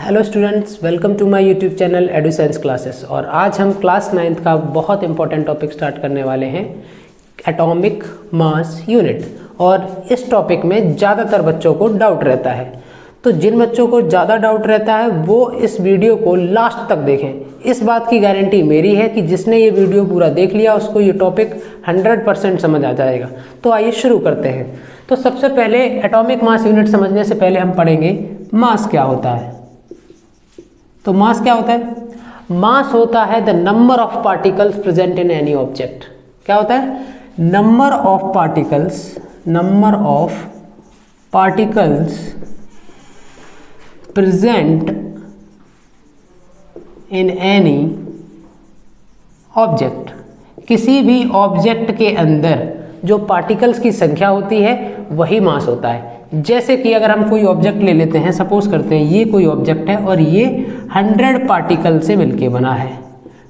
Hello students, welcome to my YouTube channel Edu Science Classes. और आज हम class 9th का बहुत इंपॉर्टेंट टॉपिक स्टार्ट करने वाले हैं, एटॉमिक मास यूनिट। और इस टॉपिक में ज़्यादातर बच्चों को डाउट रहता है, तो जिन बच्चों को ज़्यादा डाउट रहता है वो इस वीडियो को लास्ट तक देखें। इस बात की गारंटी मेरी है कि जिसने ये वीडियो पूरा देख लिया उसको ये टॉपिक 100% समझ आ जाएगा। तो आइए शुरू करते हैं। तो सबसे पहले एटॉमिक मास यूनिट समझने से पहले हम पढ़ेंगे मास क्या होता है। तो मास क्या होता है? मास होता है the number of particles present in any object. क्या होता है? Number of particles present in any object. किसी भी ऑब्जेक्ट के अंदर जो पार्टिकल्स की संख्या होती है वही मास होता है। जैसे कि अगर हम कोई ऑब्जेक्ट ले लेते हैं, सपोज करते हैं ये कोई ऑब्जेक्ट है और ये 100 पार्टिकल से मिलके बना है,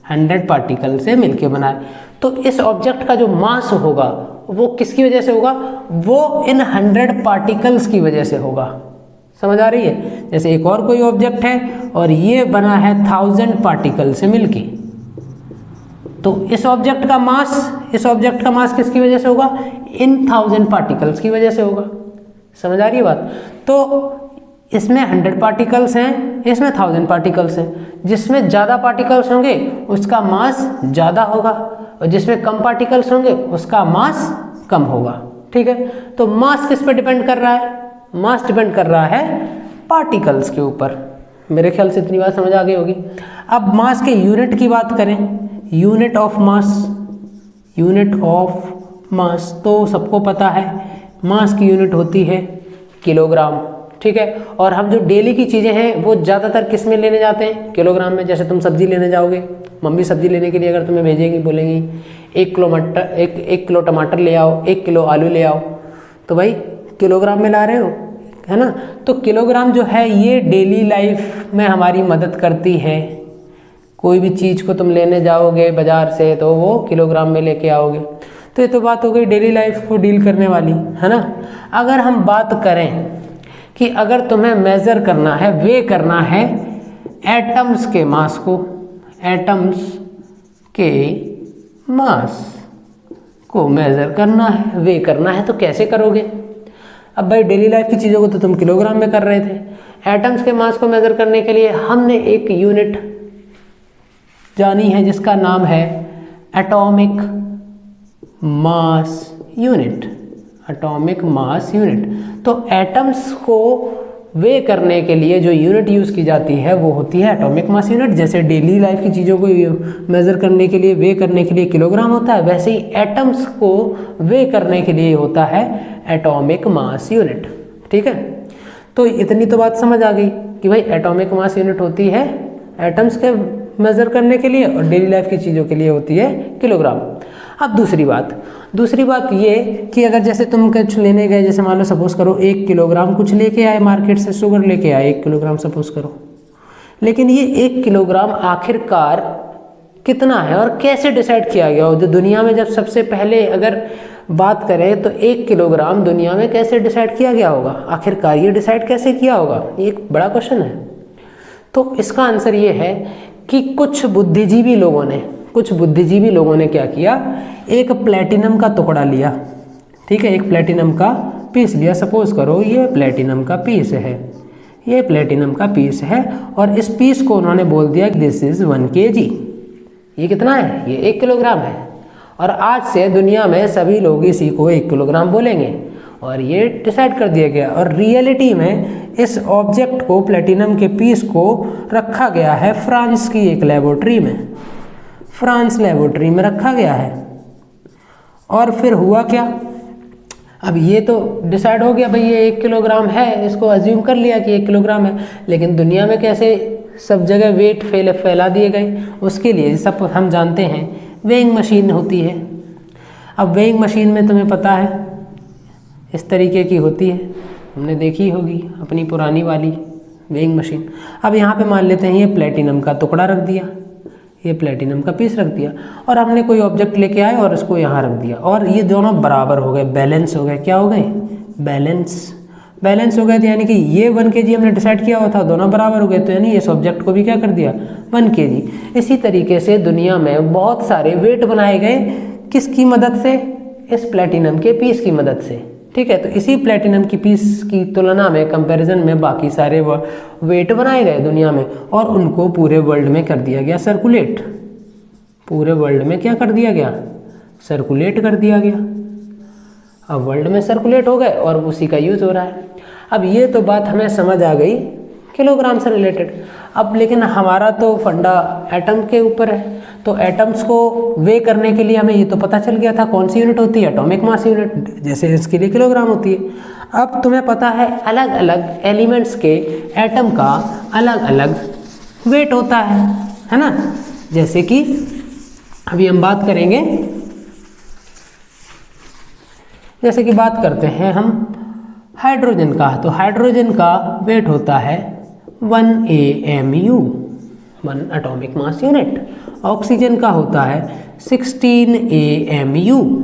100 पार्टिकल से मिलके बना है। तो इस ऑब्जेक्ट का जो मास होगा वो किसकी वजह से होगा? वो इन 100 पार्टिकल्स की वजह से होगा। समझ आ रही है? जैसे एक और कोई ऑब्जेक्ट है और ये बना है 1000 पार्टिकल से मिलके, तो इस ऑब्जेक्ट का मास किसकी वजह से होगा? इन 1000 पार्टिकल्स की वजह से होगा। समझ आ रही है बात? तो इसमें 100 पार्टिकल्स हैं, इसमें 1000 पार्टिकल्स हैं। जिसमें ज़्यादा पार्टिकल्स होंगे उसका मास ज़्यादा होगा और जिसमें कम पार्टिकल्स होंगे उसका मास कम होगा। ठीक है? तो मास किस पे डिपेंड कर रहा है? मास डिपेंड कर रहा है पार्टिकल्स के ऊपर। मेरे ख्याल से इतनी बात समझ आ गई होगी। अब मास के यूनिट की बात करें, यूनिट ऑफ मास तो सबको पता है, मास की यूनिट होती है किलोग्राम। ठीक है? और हम जो डेली की चीज़ें हैं वो ज़्यादातर किस में लेने जाते हैं? किलोग्राम में। जैसे तुम सब्जी लेने जाओगे, मम्मी सब्जी लेने के लिए अगर तुम्हें भेजेंगी, बोलेंगी 1 किलो टमाटर ले आओ, 1 किलो आलू ले आओ, तो भाई किलोग्राम में ला रहे हो, है ना? तो किलोग्राम जो है ये डेली लाइफ में हमारी मदद करती है। कोई भी चीज़ को तुम लेने जाओगे बाज़ार से तो वो किलोग्राम में लेके आओगे। तो ये तो बात हो गई डेली लाइफ को डील करने वाली, है ना? अगर हम बात करें कि अगर तुम्हें मेज़र करना है, वे करना है एटम्स के मास को, एटम्स के मास को मेज़र करना है, वे करना है, तो कैसे करोगे? अब भाई डेली लाइफ की चीज़ों को तो तुम किलोग्राम में कर रहे थे, एटम्स के मास को मेज़र करने के लिए हमने एक यूनिट जानी है जिसका नाम है atomic mass unit. Atomic mass unit. तो एटम्स को वे करने के लिए जो यूनिट यूज़ की जाती है वो होती है एटॉमिक मास यूनिट। जैसे डेली लाइफ की चीज़ों को मेज़र करने के लिए, वे करने के लिए किलोग्राम होता है, वैसे ही एटम्स को वे करने के लिए होता है एटॉमिक मास यूनिट। ठीक है? तो इतनी तो बात समझ आ गई कि भाई एटॉमिक मास यूनिट होती है एटम्स के मेज़र करने के लिए और डेली लाइफ की चीज़ों के लिए होती है किलोग्राम। अब दूसरी बात ये कि अगर जैसे तुम कुछ लेने गए, जैसे मान लो सपोज करो 1 किलोग्राम कुछ लेके आए मार्केट से, शुगर लेके आए 1 किलोग्राम सपोज करो, लेकिन ये 1 किलोग्राम आखिरकार कितना है और कैसे डिसाइड किया गया हो? जो दुनिया में जब सबसे पहले अगर बात करें तो 1 किलोग्राम दुनिया में कैसे डिसाइड किया गया होगा? आखिरकार ये डिसाइड कैसे किया होगा? ये एक बड़ा क्वेश्चन है। तो इसका आंसर ये है कि कुछ बुद्धिजीवी लोगों ने क्या किया, एक प्लेटिनम का टुकड़ा लिया। ठीक है? एक प्लेटिनम का पीस लिया। सपोज करो ये प्लेटिनम का पीस है, और इस पीस को उन्होंने बोल दिया दिस इज 1 kg। ये कितना है? ये 1 किलोग्राम है। और आज से दुनिया में सभी लोग इसी को 1 किलोग्राम बोलेंगे और ये डिसाइड कर दिया गया। और रियलिटी में इस ऑब्जेक्ट को, प्लेटिनम के पीस को रखा गया है फ्रांस की एक लेबोरेटरी में, रखा गया है। और फिर हुआ क्या? अब ये तो डिसाइड हो गया भाई ये 1 किलोग्राम है, इसको अज्यूम कर लिया कि 1 किलोग्राम है, लेकिन दुनिया में कैसे सब जगह वेट फैला दिए गए? उसके लिए सब हम जानते हैं वेइंग मशीन होती है। अब वेइंग मशीन में तुम्हें पता है इस तरीके की होती है, हमने देखी होगी अपनी पुरानी वाली वेइंग मशीन। अब यहाँ पे मान लेते हैं ये प्लेटिनम का टुकड़ा रख दिया, ये प्लेटिनम का पीस रख दिया, और हमने कोई ऑब्जेक्ट लेके आए और इसको यहाँ रख दिया, और ये दोनों बराबर हो गए, बैलेंस हो गए। क्या हो गए? बैलेंस। बैलेंस हो गए थे, यानी कि ये 1 kg हमने डिसाइड किया हुआ था, दोनों बराबर हो गए, तो यानी ये सब्जेक्ट को भी क्या कर दिया 1 kg। इसी तरीके से दुनिया में बहुत सारे वेट बनाए गए, किसकी मदद से, इस प्लेटिनम के पीस की मदद से, ठीक है। तो इसी प्लेटिनम की पीस की तुलना में, कंपैरिजन में बाकी सारे वेट बनाए गए दुनिया में और उनको पूरे वर्ल्ड में कर दिया गया सर्कुलेट। पूरे वर्ल्ड में क्या कर दिया गया, सर्कुलेट कर दिया गया। अब वर्ल्ड में सर्कुलेट हो गए और उसी का यूज़ हो रहा है। अब ये तो बात हमें समझ आ गई किलोग्राम से रिलेटेड। अब लेकिन हमारा तो फंडा एटम के ऊपर है, तो एटम्स को वे करने के लिए हमें ये तो पता चल गया था कौन सी यूनिट होती है, एटॉमिक मास यूनिट, जैसे इसके लिए किलोग्राम होती है। अब तुम्हें पता है अलग अलग एलिमेंट्स के एटम का अलग अलग वेट होता है ना। जैसे कि अभी हम बात करेंगे, जैसे कि बात करते हैं हम हाइड्रोजन का, तो हाइड्रोजन का वेट होता है 1 AMU, 1 atomic mass unit. Oxygen का होता है 16 AMU,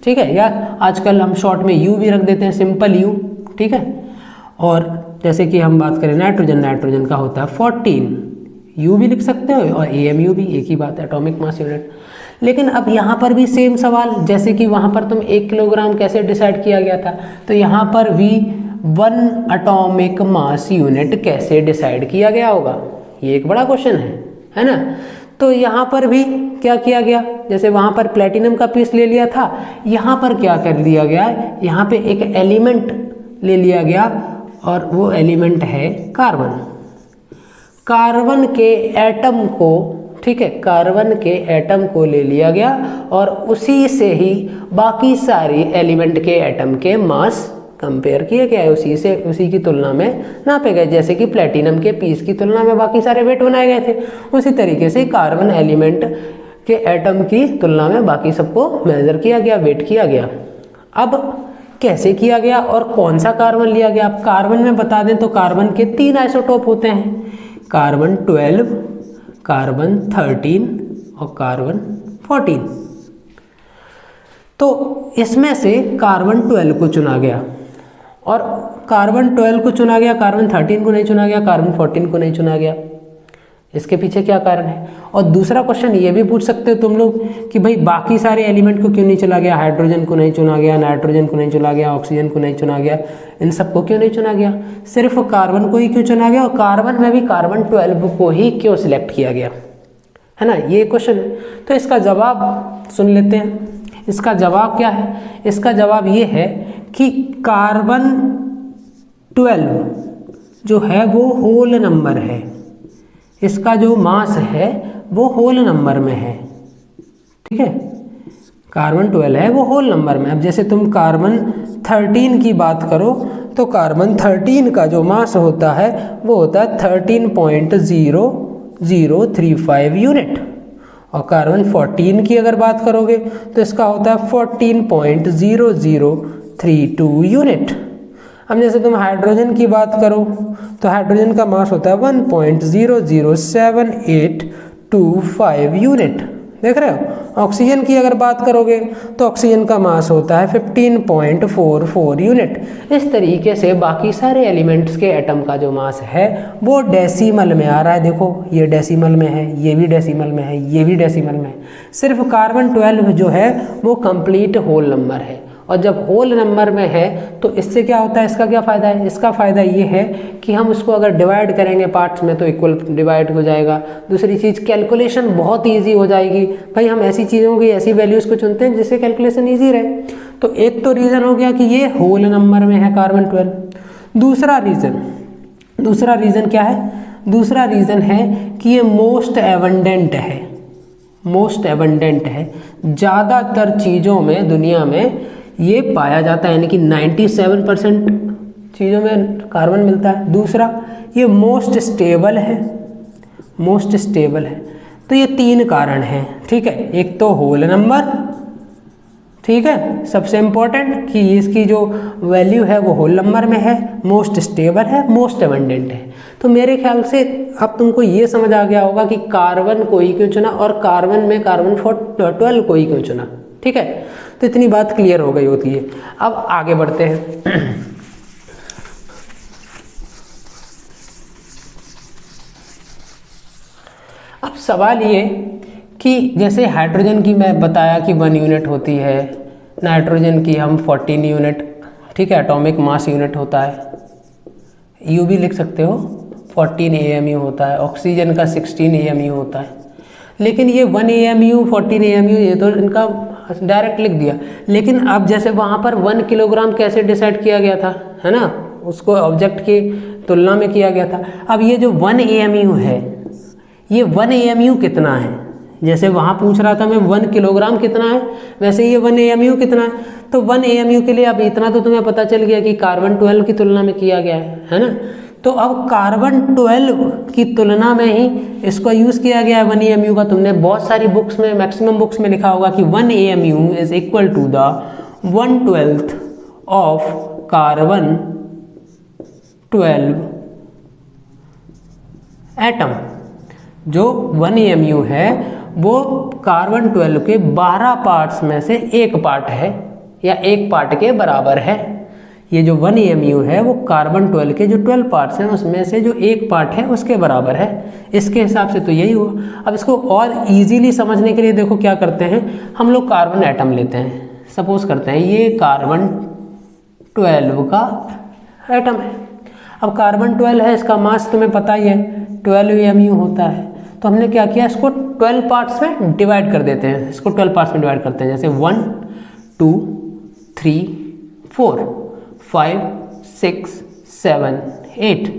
ठीक है, या आजकल हम शॉर्ट में U भी रख देते हैं, सिंपल U, ठीक है। और जैसे कि हम बात करें नाइट्रोजन, नाइट्रोजन का होता है 14, U भी लिख सकते हो और AMU भी, एक ही बात है, एटॉमिक मास यूनिट। लेकिन अब यहाँ पर भी सेम सवाल, जैसे कि वहाँ पर तुम 1 किलोग्राम कैसे डिसाइड किया गया था, तो यहाँ पर भी 1 एटॉमिक मास यूनिट कैसे डिसाइड किया गया होगा, ये एक बड़ा क्वेश्चन है ना। तो यहाँ पर भी क्या किया गया, जैसे वहाँ पर प्लेटिनम का पीस ले लिया था, यहाँ पर क्या कर दिया गया, यहाँ पे एक एलिमेंट ले लिया गया और वो एलिमेंट है कार्बन। कार्बन के एटम को, ठीक है, कार्बन के एटम को ले लिया गया और उसी से ही बाकी सारी एलिमेंट के एटम के मास कंपेयर किए गए, उसी से, उसी की तुलना में नापे गए। जैसे कि प्लेटिनम के पीस की तुलना में बाकी सारे वेट बनाए गए थे, उसी तरीके से कार्बन एलिमेंट के एटम की तुलना में बाकी सबको मेजर किया गया, वेट किया गया। अब कैसे किया गया और कौन सा कार्बन लिया गया, अब कार्बन में बता दें तो कार्बन के 3 आइसोटोप होते हैं, कार्बन 12, कार्बन 13 और कार्बन 14। तो इसमें से कार्बन 12 को चुना गया और कार्बन 12 को चुना गया, कार्बन 13 को नहीं चुना गया, कार्बन 14 को नहीं चुना गया। इसके पीछे क्या कारण है? और दूसरा क्वेश्चन ये भी पूछ सकते हो तुम लोग कि भाई बाकी सारे एलिमेंट को क्यों नहीं चुना गया, हाइड्रोजन को नहीं चुना गया, नाइट्रोजन को नहीं चुना गया, ऑक्सीजन को नहीं चुना गया, इन सबको क्यों नहीं चुना गया, सिर्फ कार्बन को ही क्यों चुना गया, और कार्बन में भी कार्बन 12 को ही क्यों सिलेक्ट किया गया, है ना, ये क्वेश्चन है। तो इसका जवाब सुन लेते हैं। इसका जवाब क्या है? इसका जवाब ये है कि कार्बन 12 जो है वो होल नंबर है, इसका जो मास है वो होल नंबर में है, ठीक है, कार्बन 12 है वो होल नंबर में। अब जैसे तुम कार्बन 13 की बात करो तो कार्बन 13 का जो मास होता है वो होता है 13.0035 यूनिट, और कार्बन 14 की अगर बात करोगे तो इसका होता है 14.0032 यूनिट। अब जैसे तुम हाइड्रोजन की बात करो तो हाइड्रोजन का मास होता है 1.00785 यूनिट, देख रहे हो। ऑक्सीजन की अगर बात करोगे तो ऑक्सीजन का मास होता है 15.44 यूनिट। इस तरीके से बाकी सारे एलिमेंट्स के एटम का जो मास है वो डेसिमल में आ रहा है। देखो ये डेसिमल में है, ये भी डेसिमल में है, ये भी डेसिमल में है। सिर्फ कार्बन 12 जो है वो कंप्लीट होल नंबर है, और जब होल नंबर में है तो इससे क्या होता है, इसका क्या फ़ायदा है? इसका फ़ायदा ये है कि हम उसको अगर डिवाइड करेंगे पार्ट्स में तो इक्वल डिवाइड हो जाएगा। दूसरी चीज़ कैलकुलेशन बहुत इजी हो जाएगी। भाई हम ऐसी चीज़ों की ऐसी वैल्यूज़ को चुनते हैं जिससे कैलकुलेशन इजी रहे। तो एक तो रीज़न हो गया कि ये होल नंबर में है कार्बन 12। दूसरा रीज़न क्या है? दूसरा रीज़न है कि ये मोस्ट एबंडेंट है, मोस्ट एबंडेंट है। ज़्यादातर चीज़ों में दुनिया में ये पाया जाता है, यानी कि 97% चीज़ों में कार्बन मिलता है। दूसरा ये मोस्ट स्टेबल है, मोस्ट स्टेबल है। तो ये 3 कारण हैं, ठीक है। एक तो होल नंबर, ठीक है, सबसे इम्पोर्टेंट कि इसकी जो वैल्यू है वो होल नंबर में है, मोस्ट स्टेबल है, मोस्ट एबंडेंट है। तो मेरे ख्याल से अब तुमको ये समझ आ गया होगा कि कार्बन को ही क्यों चुना और कार्बन में कार्बन 12 को ही क्यों चुना, ठीक है। तो इतनी बात क्लियर हो गई होती है। अब आगे बढ़ते हैं। सवाल ये कि जैसे हाइड्रोजन की मैं बताया कि 1 यूनिट होती है, नाइट्रोजन की हम 14 यूनिट, ठीक है, एटॉमिक मास यूनिट होता है, यू भी लिख सकते हो, 14 AMU होता है, ऑक्सीजन का 16 AMU होता है। लेकिन ये 1 AMU 14 AMU ये तो इनका डायरेक्ट लिख दिया, लेकिन अब जैसे वहाँ पर 1 किलोग्राम कैसे डिसाइड किया गया था, है ना, उसको ऑब्जेक्ट की तुलना में किया गया था। अब ये जो 1 AMU है, ये 1 AMU कितना है, जैसे वहाँ पूछ रहा था मैं 1 किलोग्राम कितना है, वैसे ये 1 AMU कितना है। तो 1 AMU के लिए अब इतना तो तुम्हें पता चल गया कि कार्बन 12 की तुलना में किया गया है ना। तो अब कार्बन 12 की तुलना में ही इसको यूज़ किया गया है 1 AMU का। तुमने बहुत सारी बुक्स में, मैक्सिमम बुक्स में लिखा होगा कि 1 AMU is equal to the 1/12 of carbon 12 atom. जो 1 AMU है वो कार्बन 12 के 12 पार्ट्स में से एक पार्ट है या एक पार्ट के बराबर है। ये जो 1 AMU है वो कार्बन 12 के जो 12 पार्ट्स हैं उसमें से जो एक पार्ट है उसके बराबर है। इसके हिसाब से तो यही हुआ। अब इसको और इजीली समझने के लिए देखो क्या करते हैं, हम लोग कार्बन एटम लेते हैं, सपोज करते हैं ये कार्बन 12 का एटम है। अब कार्बन 12 है, इसका मास तुम्हें पता ही है 12 AMU होता है। तो हमने क्या किया, इसको 12 पार्ट्स में डिवाइड कर देते हैं, इसको 12 पार्ट्स में डिवाइड करते हैं, जैसे 1 2 3 4 5 6 7 8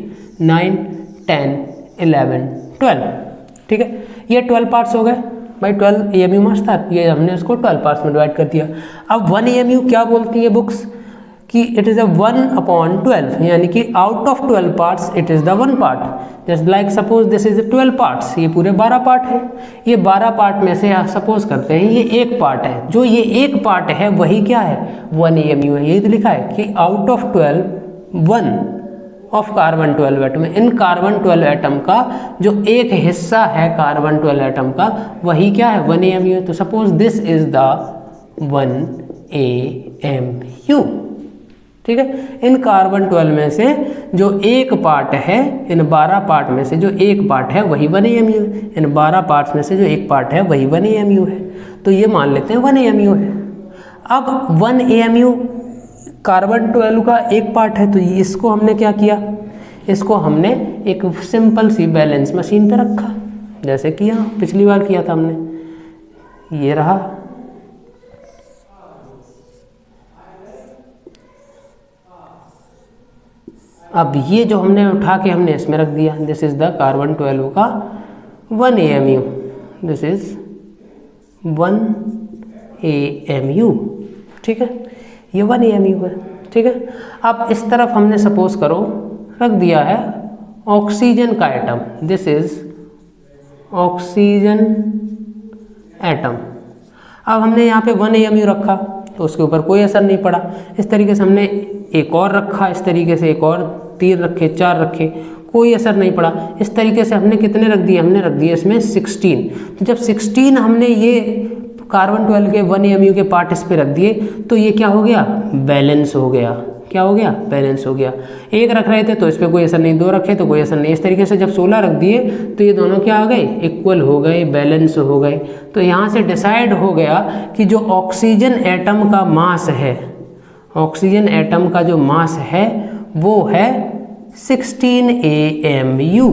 9 10 11 12, ठीक है। ये 12 पार्ट्स हो गए भाई, 12 AMU मास था, ये हमने इसको 12 पार्ट्स में डिवाइड कर दिया। अब 1 AMU क्या बोलती है बुक्स कि इट इज़ अ 1/12, यानी कि out of 12 parts it is the 1 part. Just like suppose this is 12 parts, ये पूरे 12 पार्ट है। ये 12 पार्ट में से सपोज करते हैं ये एक पार्ट है, जो ये एक पार्ट है वही क्या है 1 AMU है। यही तो लिखा है कि out of 12 1 of carbon 12 atom, in carbon 12 atom का जो एक हिस्सा है कार्बन 12 एटम का वही क्या है 1 AMU है। तो suppose this is the 1 AMU, ठीक है। इन कार्बन 12 में से जो एक पार्ट है, इन 12 पार्ट में से जो एक पार्ट है वही 1 AMU है। इन 12 पार्ट्स में से जो एक पार्ट है वही 1 AMU है। तो ये मान लेते हैं 1 AMU है। अब 1 AMU कार्बन 12 का एक पार्ट है, तो इसको हमने क्या किया, इसको हमने एक सिंपल सी बैलेंस मशीन पे रखा, जैसे कि यहाँ पिछली बार किया था हमने। ये रहा, अब ये जो हमने उठा के हमने इसमें रख दिया, दिस इज द कार्बन 12 का 1 AMU, दिस इज 1 AMU, ठीक है। ये 1 AMU है, ठीक है। अब इस तरफ हमने सपोज करो रख दिया है ऑक्सीजन का atom, this is oxygen atom. अब हमने यहाँ पे 1 AMU रखा तो उसके ऊपर कोई असर नहीं पड़ा। इस तरीके से हमने एक और रखा, इस तरीके से एक और 3 रखे, 4 रखे, कोई असर नहीं पड़ा। इस तरीके से हमने कितने रख दिए, हमने रख दिए इसमें 16। तो जब 16 हमने ये कार्बन 12 के 1 AMU के पार्ट इस पे रख दिए तो ये क्या हो गया, बैलेंस हो गया। क्या हो गया, बैलेंस हो गया। एक रख रहे थे तो इस पर कोई असर नहीं, 2 रखे तो कोई असर नहीं। इस तरीके से जब 16 रख दिए तो ये दोनों क्या हो गए, इक्वल हो गए, बैलेंस हो गए। तो यहाँ से डिसाइड हो गया कि जो ऑक्सीजन एटम का मास है, ऑक्सीजन एटम का जो मास है वो है 16 AMU।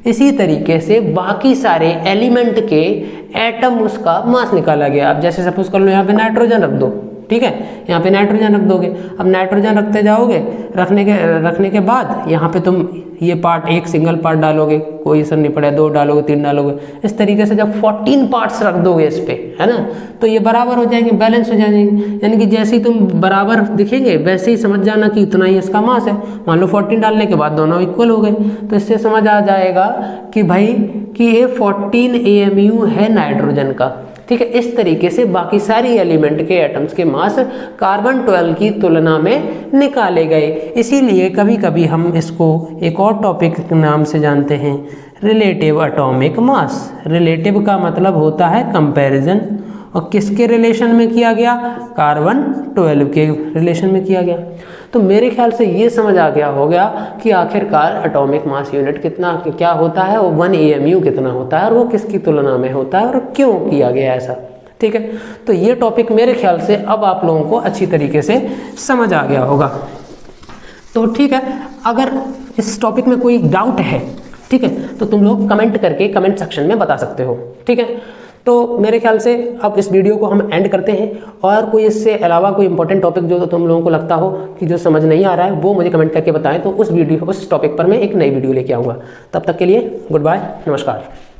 इसी तरीके से बाकी सारे एलिमेंट के एटम उसका मास निकाला गया। अब जैसे सपोज कर लो यहाँ पे नाइट्रोजन रख दो, ठीक है, यहाँ पे नाइट्रोजन रख दोगे। अब नाइट्रोजन रखते जाओगे, रखने के बाद यहाँ पे तुम ये पार्ट एक सिंगल पार्ट डालोगे, कोई असर नहीं पड़ेगा, 2 डालोगे, 3 डालोगे। इस तरीके से जब 14 पार्ट्स रख दोगे इस पे, है ना, तो ये बराबर हो जाएंगे, बैलेंस हो जाएंगे। यानी कि जैसे ही तुम बराबर दिखेंगे वैसे ही समझ जाना कि इतना ही इसका मास है। मान लो 14 डालने के बाद दोनों इक्वल हो गए, तो इससे समझ आ जाएगा कि भाई कि ये 14 AMU है नाइट्रोजन का, ठीक है। इस तरीके से बाकी सारी एलिमेंट के एटम्स के मास कार्बन 12 की तुलना में निकाले गए। इसीलिए कभी कभी हम इसको एक और टॉपिक के नाम से जानते हैं, रिलेटिव एटॉमिक मास। रिलेटिव का मतलब होता है कंपैरिजन और किसके रिलेशन में किया गया, कार्बन 12 के रिलेशन में किया गया। तो मेरे ख्याल से ये समझ आ गया होगा कि आखिरकार एटॉमिक मास यूनिट कितना क्या होता है और 1 AMU कितना होता है और वो किसकी तुलना में होता है और क्यों किया गया ऐसा। ठीक है, तो ये टॉपिक मेरे ख्याल से अब आप लोगों को अच्छी तरीके से समझ आ गया होगा। तो ठीक है, अगर इस टॉपिक में कोई डाउट है, ठीक है, तो तुम लोग कमेंट करके कमेंट सेक्शन में बता सकते हो। ठीक है, तो मेरे ख्याल से अब इस वीडियो को हम एंड करते हैं, और कोई इससे अलावा कोई इंपॉर्टेंट टॉपिक जो तुम लोगों को लगता हो कि जो समझ नहीं आ रहा है वो मुझे कमेंट करके बताएं, तो उस टॉपिक पर मैं एक नई वीडियो लेके आऊँगा। तब तक के लिए गुड बाय, नमस्कार।